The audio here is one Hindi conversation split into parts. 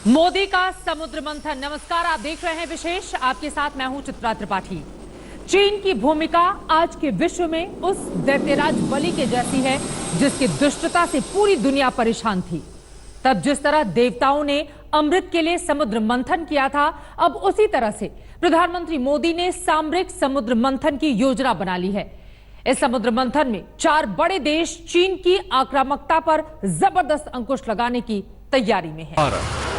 मोदी का समुद्र मंथन। नमस्कार, आप देख रहे हैं विशेष। आपके साथ मैं हूं चित्रा त्रिपाठी। चीन की भूमिका आज के विश्व में उस दैत्यराज बलि के जैसी है जिसकी दुष्टता से पूरी दुनिया परेशान थी। तब जिस तरह देवताओं ने अमृत के लिए समुद्र मंथन किया था, अब उसी तरह से प्रधानमंत्री मोदी ने सामरिक समुद्र मंथन की योजना बना ली है। इस समुद्र मंथन में 4 बड़े देश चीन की आक्रामकता पर जबरदस्त अंकुश लगाने की तैयारी में है। भारत,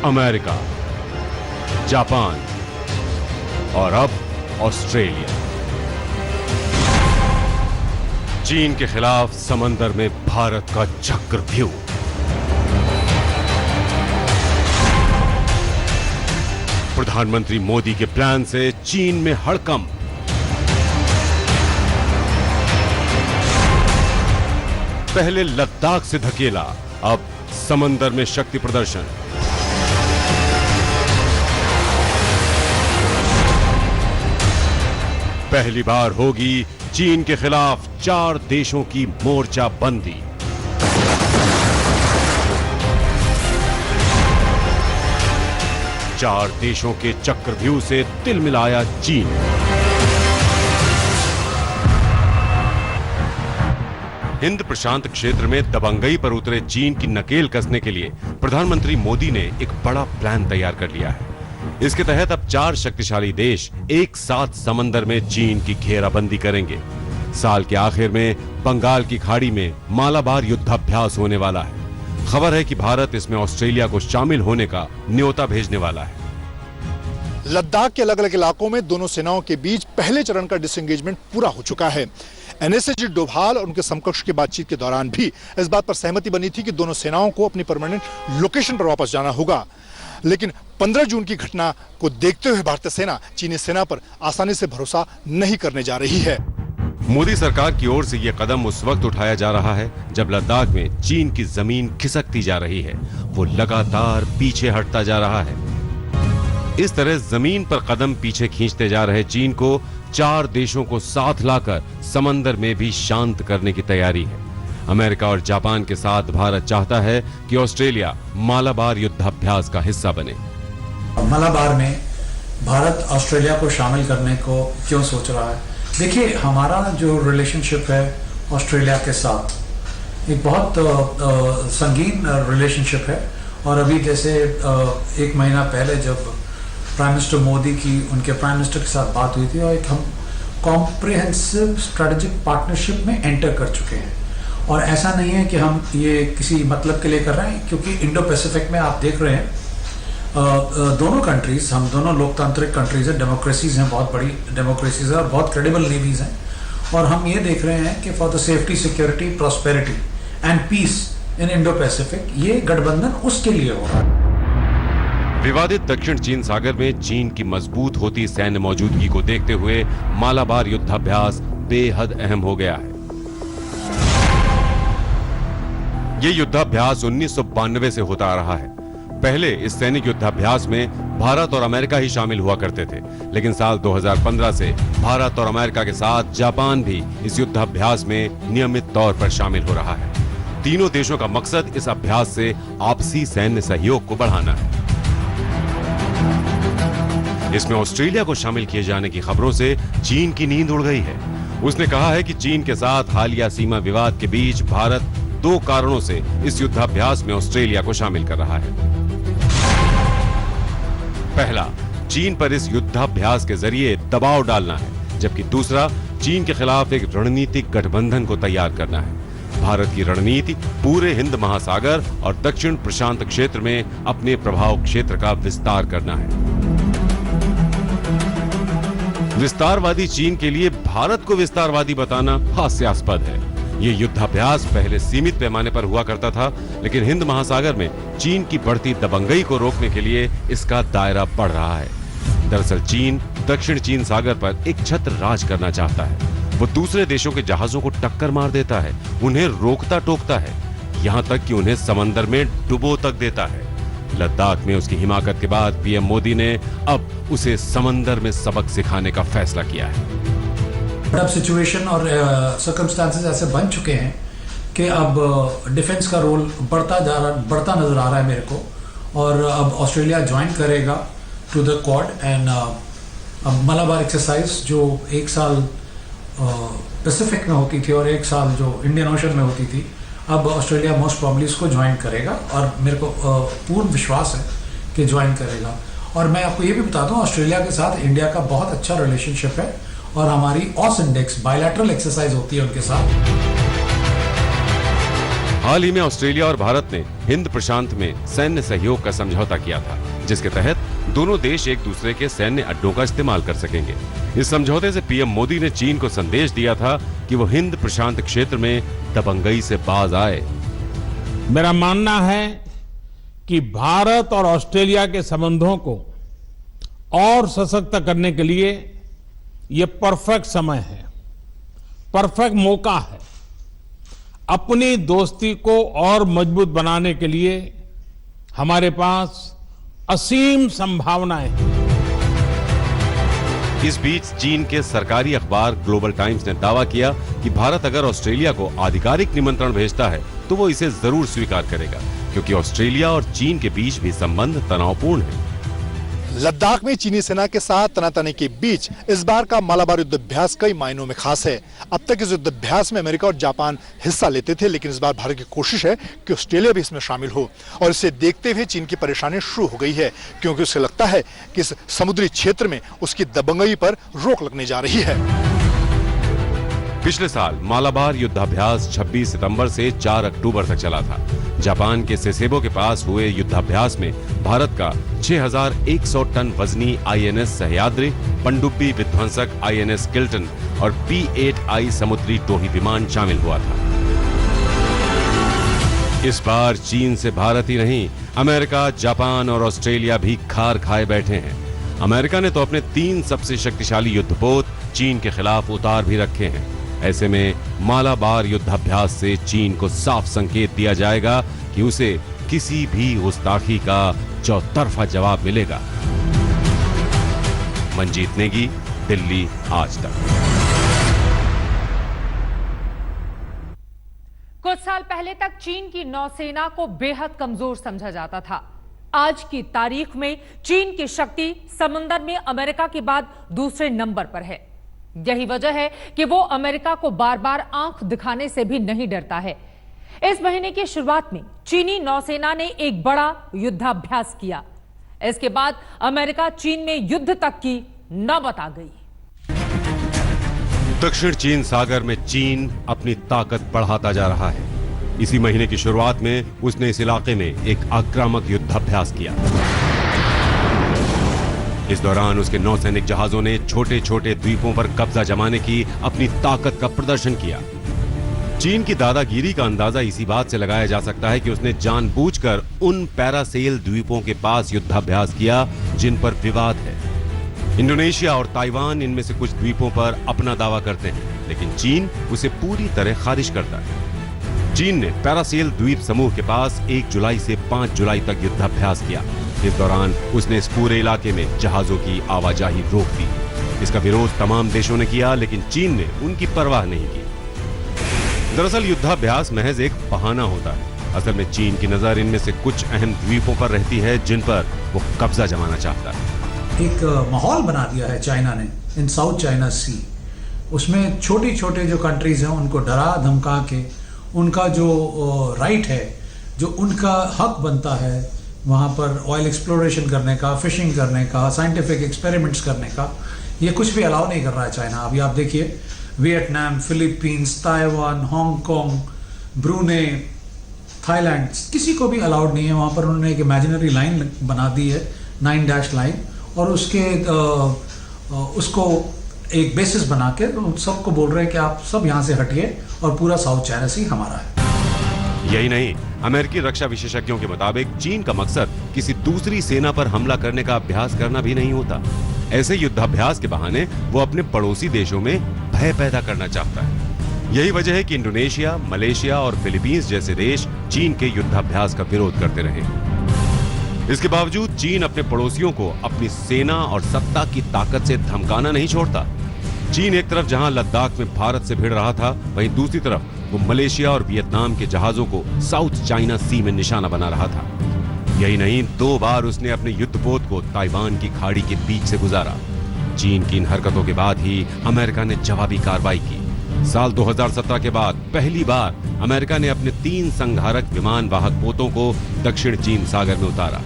अमेरिका, जापान और अब ऑस्ट्रेलिया चीन के खिलाफ समंदर में भारत का चक्रव्यूह। प्रधानमंत्री मोदी के प्लान से चीन में हड़कंप। पहले लद्दाख से धकेला, अब समंदर में शक्ति प्रदर्शन। पहली बार होगी चीन के खिलाफ 4 देशों की मोर्चाबंदी। चार देशों के चक्रव्यूह से तिलमिलाया चीन। हिंद प्रशांत क्षेत्र में दबंगई पर उतरे चीन की नकेल कसने के लिए प्रधानमंत्री मोदी ने एक बड़ा प्लान तैयार कर लिया है। इसके तहत अब 4 शक्तिशाली देश एक साथ समंदर में चीन की घेराबंदी करेंगे। साल के आखिर में बंगाल की खाड़ी में मालाबार युद्धाभ्यास होने वाला है। खबर है कि भारत इसमें ऑस्ट्रेलिया को शामिल होने का न्योता भेजने वाला है। लद्दाख के अलग अलग इलाकों में दोनों सेनाओं के बीच पहले चरण का डिसएंगेजमेंट पूरा हो चुका है। एनएस अजीत डोभाल और उनके समकक्ष की बातचीत के दौरान भी इस बात पर सहमति बनी थी कि दोनों सेनाओं को अपनी परमानेंट लोकेशन पर वापस जाना होगा। लेकिन 15 जून की घटना को देखते हुए भारतीय सेना चीनी सेना पर आसानी से भरोसा नहीं करने जा रही है। मोदी सरकार की ओर से यह कदम उस वक्त उठाया जा रहा है जब लद्दाख में चीन की जमीन खिसकती जा रही है। वो लगातार पीछे हटता जा रहा है। इस तरह जमीन पर कदम पीछे खींचते जा रहे चीन को 4 देशों को साथ लाकर समंदर में भी शांत करने की तैयारी है। अमेरिका और जापान के साथ भारत चाहता है कि ऑस्ट्रेलिया मालाबार युद्धाभ्यास का हिस्सा बने। मालाबार में भारत ऑस्ट्रेलिया को शामिल करने को क्यों सोच रहा है? देखिए, हमारा जो रिलेशनशिप है ऑस्ट्रेलिया के साथ एक बहुत संगीन रिलेशनशिप है। और अभी जैसे 1 महीना पहले जब प्राइम मिनिस्टर मोदी की उनके प्राइम मिनिस्टर के साथ बात हुई थी और एक हम कॉम्प्रिहेंसिव स्ट्रेटेजिक पार्टनरशिप में एंटर कर चुके हैं। और ऐसा नहीं है कि हम ये किसी मतलब के लिए कर रहे हैं, क्योंकि इंडो पैसिफिक में आप देख रहे हैं दोनों कंट्रीज, हम दोनों लोकतांत्रिक कंट्रीज हैं, डेमोक्रेसीज हैं, बहुत बड़ी डेमोक्रेसीज हैं और बहुत क्रेडिबल नेवीज हैं। और हम ये देख रहे हैं कि for the safety, security, prosperity and peace in Indo Pacific ये गठबंधन उसके लिए हो रहा है। विवादित दक्षिण चीन सागर में चीन की मजबूत होती सैन्य मौजूदगी को देखते हुए मालाबार युद्धाभ्यास बेहद अहम हो गया है। यह युद्धाभ्यास 1992 से होता आ रहा है। पहले इस सैनिक युद्धाभ्यास में भारत और अमेरिका ही शामिल हुआ करते थे, लेकिन साल 2015 से भारत और अमेरिका के साथ जापान भी इस युद्धाभ्यास में नियमित तौर पर शामिल हो रहा है। तीनों देशों का मकसद इस अभ्यास से आपसी सैन्य सहयोग को बढ़ाना है। इसमें ऑस्ट्रेलिया को शामिल किए जाने की खबरों से चीन की नींद उड़ गई है। उसने कहा है कि चीन के साथ हालिया सीमा विवाद के बीच भारत 2 कारणों से इस युद्धाभ्यास में ऑस्ट्रेलिया को शामिल कर रहा है। पहला, चीन पर इस युद्धाभ्यास के जरिए दबाव डालना है, जबकि दूसरा, चीन के खिलाफ एक रणनीतिक गठबंधन को तैयार करना है। भारत की रणनीति पूरे हिंद महासागर और दक्षिण प्रशांत क्षेत्र में अपने प्रभाव क्षेत्र का विस्तार करना है। विस्तारवादी चीन के लिए भारत को विस्तारवादी बताना हास्यास्पद है। ये युद्धाभ्यास पहले सीमित पैमाने पर हुआ करता था, लेकिन हिंद महासागर में चीन की बढ़ती दबंगई को रोकने के लिए इसका दायरा बढ़ रहा है। दरअसल चीन दक्षिण चीन सागर पर एक छत्र राज करना चाहता है। वो दूसरे देशों के जहाजों को टक्कर मार देता है, उन्हें रोकता टोकता है, यहाँ तक कि उन्हें समंदर में डुबो तक देता है। लद्दाख में उसकी हिमाकत के बाद पीएम मोदी ने अब उसे समंदर में सबक सिखाने का फैसला किया है। अब सिचुएशन और सर्कमस्टांसेस ऐसे बन चुके हैं कि अब डिफेंस का रोल बढ़ता नजर आ रहा है मेरे को। और अब ऑस्ट्रेलिया ज्वाइन करेगा टू द क्वाड एंड अब मलाबार एक्सरसाइज जो एक साल पैसिफिक में होती थी और एक साल जो इंडियन ओशन में होती थी, अब ऑस्ट्रेलिया मोस्ट प्रॉब्ली इसको ज्वाइन करेगा और मेरे को पूर्ण विश्वास है कि ज्वाइन करेगा। और मैं आपको ये भी बता दूं, ऑस्ट्रेलिया के साथ इंडिया का बहुत अच्छा रिलेशनशिप है और हमारी ऑस इंडेक्स बायलैटरल एक्सरसाइज होती है उनके साथ। हाल ही में ऑस्ट्रेलिया और भारत ने हिंद प्रशांत में सैन्य सहयोग का समझौता किया था, जिसके तहत दोनों देश एक दूसरे के सैन्य अड्डों का इस्तेमाल कर सकेंगे। इस समझौते से पीएम मोदी ने चीन को संदेश दिया था कि वो हिंद प्रशांत क्षेत्र में दबंगई से बाज आए। मेरा मानना है कि भारत और ऑस्ट्रेलिया के संबंधों को और सशक्त करने के लिए ये परफेक्ट समय है, परफेक्ट मौका है। अपनी दोस्ती को और मजबूत बनाने के लिए हमारे पास असीम संभावनाएं हैं। इस बीच चीन के सरकारी अखबार ग्लोबल टाइम्स ने दावा किया कि भारत अगर ऑस्ट्रेलिया को आधिकारिक निमंत्रण भेजता है तो वो इसे जरूर स्वीकार करेगा, क्योंकि ऑस्ट्रेलिया और चीन के बीच भी संबंध तनावपूर्ण है। लद्दाख में चीनी सेना के साथ तनातनी के बीच इस बार का मालाबार युद्धाभ्यास कई मायनों में खास है। अब तक इस युद्धाभ्यास में अमेरिका और जापान हिस्सा लेते थे, लेकिन इस बार भारत की कोशिश है कि ऑस्ट्रेलिया भी इसमें शामिल हो। और इसे देखते हुए चीन की परेशानी शुरू हो गई है, क्योंकि उसे लगता है कि इस समुद्री क्षेत्र में उसकी दबंगई पर रोक लगने जा रही है। पिछले साल मालाबार युद्धाभ्यास 26 सितंबर से 4 अक्टूबर तक चला था। जापान के सेसेबो के पास हुए युद्धाभ्यास में भारत का 6100 टन वजनी आईएनएस सह्याद्री, पनडुब्बी विध्वंसक आईएनएस किल्टन और P-8I समुद्री टोही विमान शामिल हुआ था। इस बार चीन से भारत ही नहीं, अमेरिका, जापान और ऑस्ट्रेलिया भी खार खाए बैठे हैं। अमेरिका ने तो अपने 3 सबसे शक्तिशाली युद्धपोत चीन के खिलाफ उतार भी रखे हैं। ऐसे में मालाबार युद्धाभ्यास से चीन को साफ संकेत दिया जाएगा कि उसे किसी भी गुस्ताखी का चौतरफा जवाब मिलेगा। मंजीत नेगी, दिल्ली आज तक। कुछ साल पहले तक चीन की नौसेना को बेहद कमजोर समझा जाता था। आज की तारीख में चीन की शक्ति समुद्र में अमेरिका के बाद दूसरे नंबर पर है। यही वजह है कि वो अमेरिका को बार बार आंख दिखाने से भी नहीं डरता है। इस महीने की शुरुआत में चीनी नौसेना ने एक बड़ा युद्धाभ्यास किया। इसके बाद अमेरिका चीन में युद्ध तक की नौबत आ गई। दक्षिण चीन सागर में चीन अपनी ताकत बढ़ाता जा रहा है। इसी महीने की शुरुआत में उसने इस इलाके में एक आक्रामक युद्धाभ्यास किया। इस दौरान उसके नौसैनिक जहाजों ने छोटे छोटे द्वीपों पर कब्जा जमाने की अपनी ताकत का प्रदर्शन किया। चीन की दादागिरी का अंदाजा इसी बात से लगाया जा सकता है कि उसने जानबूझकर उन पैरासेल द्वीपों के पास युद्धाभ्यास किया जिन पर विवाद है। इंडोनेशिया और ताइवान इनमें से कुछ द्वीपों पर अपना दावा करते हैं, लेकिन चीन उसे पूरी तरह खारिज करता है। चीन ने पैरासेल द्वीप समूह के पास 1 जुलाई से 5 जुलाई तक युद्धाभ्यास किया। इस दौरान उसने इस पूरे इलाके में जहाजों की आवाजाही रोक दी। इसका विरोध तमाम देशों ने किया, लेकिन चीन ने उनकी परवाह नहीं की। दरअसल युद्धाभ्यास महज एक बहाना होता है। असल में चीन की नजर इनमें से कुछ अहम द्वीपों पर रहती है जिन पर वो कब्जा जमाना चाहता है। एक माहौल बना दिया है चाइना ने इन साउथ चाइना सी। उसमें छोटी छोटे जो कंट्रीज हैं उनको डरा धमका के उनका जो राइट है, जो उनका हक बनता है वहाँ पर ऑयल एक्सप्लोरेशन करने का, फिशिंग करने का, साइंटिफिक एक्सपेरिमेंट्स करने का, ये कुछ भी अलाउ नहीं कर रहा है चाइना। अभी आप देखिए Vietnam, Philippines, Taiwan, Hong Kong, ब्रूने, Thailand, किसी को भी अलाउड नहीं है। वहाँ पर उन्होंने एक इमेजिनरी लाइन बना दी है, 9 डैश लाइन, और उसको एक बेसिस बना के सबको बोल रहे हैं कि आप सब यहाँ से हटिए और पूरा साउथ चाइना सी हमारा है। यही नहीं, अमेरिकी रक्षा विशेषज्ञों के मुताबिक चीन का मकसद किसी दूसरी सेना पर हमला करने का अभ्यास करना भी नहीं होता। ऐसे युद्धाभ्यास के बहाने वो अपने पड़ोसी देशों में भय पैदा करना चाहता है। यही वजह है कि इंडोनेशिया, मलेशिया और फिलीपींस जैसे देश चीन के युद्धाभ्यास का विरोध करते रहे। इसके बावजूद चीन अपने पड़ोसियों को अपनी सेना और सत्ता की ताकत से धमकाना नहीं छोड़ता। चीन एक तरफ जहां लद्दाख में भारत से भिड़ रहा था, वहीं दूसरी तरफ वो मलेशिया और वियतनाम के जहाजों को साउथ चाइना सी में निशाना बना रहा था। यही नहीं, 2 बार उसने अपने युद्धपोत को ताइवान की खाड़ी के बीच से गुजारा। चीन की इन हरकतों के बाद ही अमेरिका ने जवाबी कार्रवाई की। साल 2017 के बाद पहली बार अमेरिका ने अपने 3 संघारक विमान वाहक पोतों को दक्षिण चीन सागर में उतारा।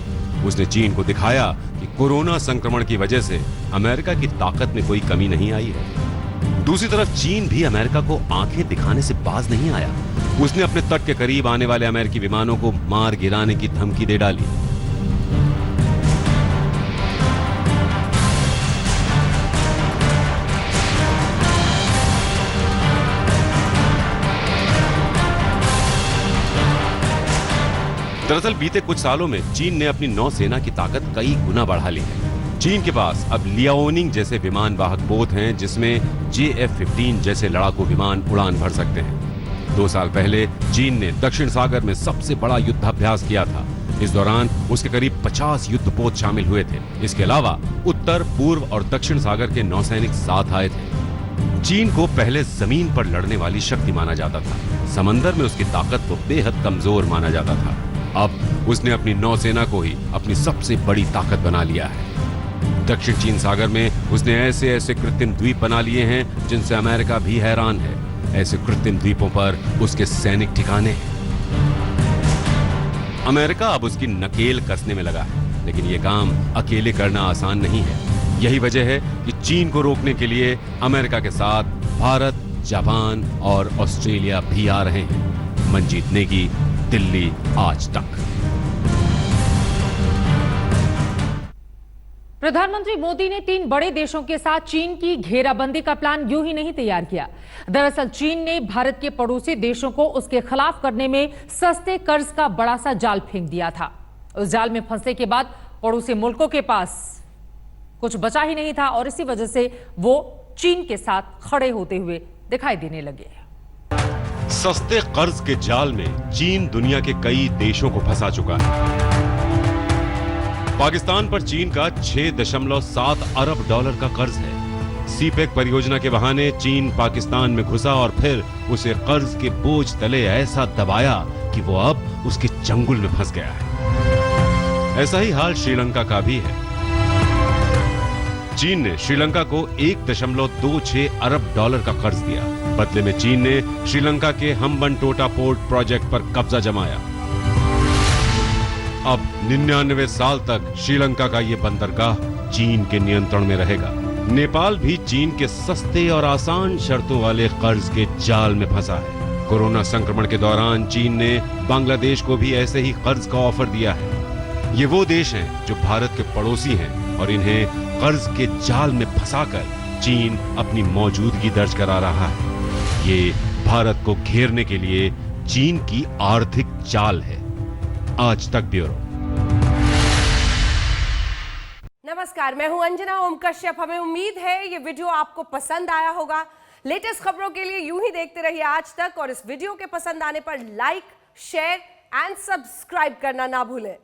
उसने चीन को दिखाया कि कोरोना संक्रमण की वजह से अमेरिका की ताकत में कोई कमी नहीं आई है। दूसरी तरफ चीन भी अमेरिका को आंखें दिखाने से बाज नहीं आया। उसने अपने तट के करीब आने वाले अमेरिकी विमानों को मार गिराने की धमकी दे डाली। दरअसल बीते कुछ सालों में चीन ने अपनी नौसेना की ताकत कई गुना बढ़ा ली है। चीन के पास अब लियाओनिंग जैसे विमान वाहक पोत हैं, जिसमें JF-15 जैसे लड़ाकू विमान उड़ान भर सकते हैं। 2 साल पहले चीन ने दक्षिण सागर में सबसे बड़ा युद्धाभ्यास किया था। इस दौरान उसके करीब 50 युद्धपोत शामिल हुए थे। इसके अलावा उत्तर, पूर्व और दक्षिण सागर के नौसैनिक साथ आए थे। चीन को पहले जमीन पर लड़ने वाली शक्ति माना जाता था। समंदर में उसकी ताकत को बेहद कमजोर माना जाता था। अब उसने अपनी नौसेना को ही अपनी सबसे बड़ी ताकत बना लिया है। दक्षिण चीन सागर में उसने ऐसे ऐसे कृत्रिम द्वीप बना लिए हैं जिनसे अमेरिका भी हैरान है। ऐसे कृत्रिम द्वीपों पर उसके सैनिक ठिकाने हैं। अमेरिका अब उसकी नकेल कसने में लगा है, लेकिन यह काम अकेले करना आसान नहीं है। यही वजह है कि चीन को रोकने के लिए अमेरिका के साथ भारत, जापान और ऑस्ट्रेलिया भी आ रहे हैं। मंजीत नेगी, दिल्ली आज तक। प्रधानमंत्री मोदी ने 3 बड़े देशों के साथ चीन की घेराबंदी का प्लान यूं ही नहीं तैयार किया। दरअसल चीन ने भारत के पड़ोसी देशों को उसके खिलाफ करने में सस्ते कर्ज का बड़ा सा जाल फेंक दिया था। उस जाल में फंसने के बाद पड़ोसी मुल्कों के पास कुछ बचा ही नहीं था और इसी वजह से वो चीन के साथ खड़े होते हुए दिखाई देने लगे। सस्ते कर्ज के जाल में चीन दुनिया के कई देशों को फंसा चुका है। पाकिस्तान पर चीन का 6.7 अरब डॉलर का कर्ज है। सीपेक परियोजना के बहाने चीन पाकिस्तान में घुसा और फिर उसे कर्ज के बोझ तले ऐसा दबाया कि वो अब उसके चंगुल में फंस गया है। ऐसा ही हाल श्रीलंका का भी है। चीन ने श्रीलंका को 1.26 अरब डॉलर का कर्ज दिया। बदले में चीन ने श्रीलंका के हम्बनटोटा पोर्ट प्रोजेक्ट पर कब्जा जमाया। अब 99 साल तक श्रीलंका का यह बंदरगाह चीन के नियंत्रण में रहेगा। नेपाल भी चीन के सस्ते और आसान शर्तों वाले कर्ज के जाल में फंसा है। कोरोना संक्रमण के दौरान चीन ने बांग्लादेश को भी ऐसे ही कर्ज का ऑफर दिया है। ये वो देश हैं जो भारत के पड़ोसी हैं और इन्हें कर्ज के जाल में फंसाकर चीन अपनी मौजूदगी दर्ज करा रहा है। ये भारत को घेरने के लिए चीन की आर्थिक चाल है। आज तक ब्यूरो। नमस्कार, मैं हूं अंजना ओम कश्यप। हमें उम्मीद है ये वीडियो आपको पसंद आया होगा। लेटेस्ट खबरों के लिए यूं ही देखते रहिए आज तक और इस वीडियो के पसंद आने पर लाइक, शेयर एंड सब्सक्राइब करना ना भूलें।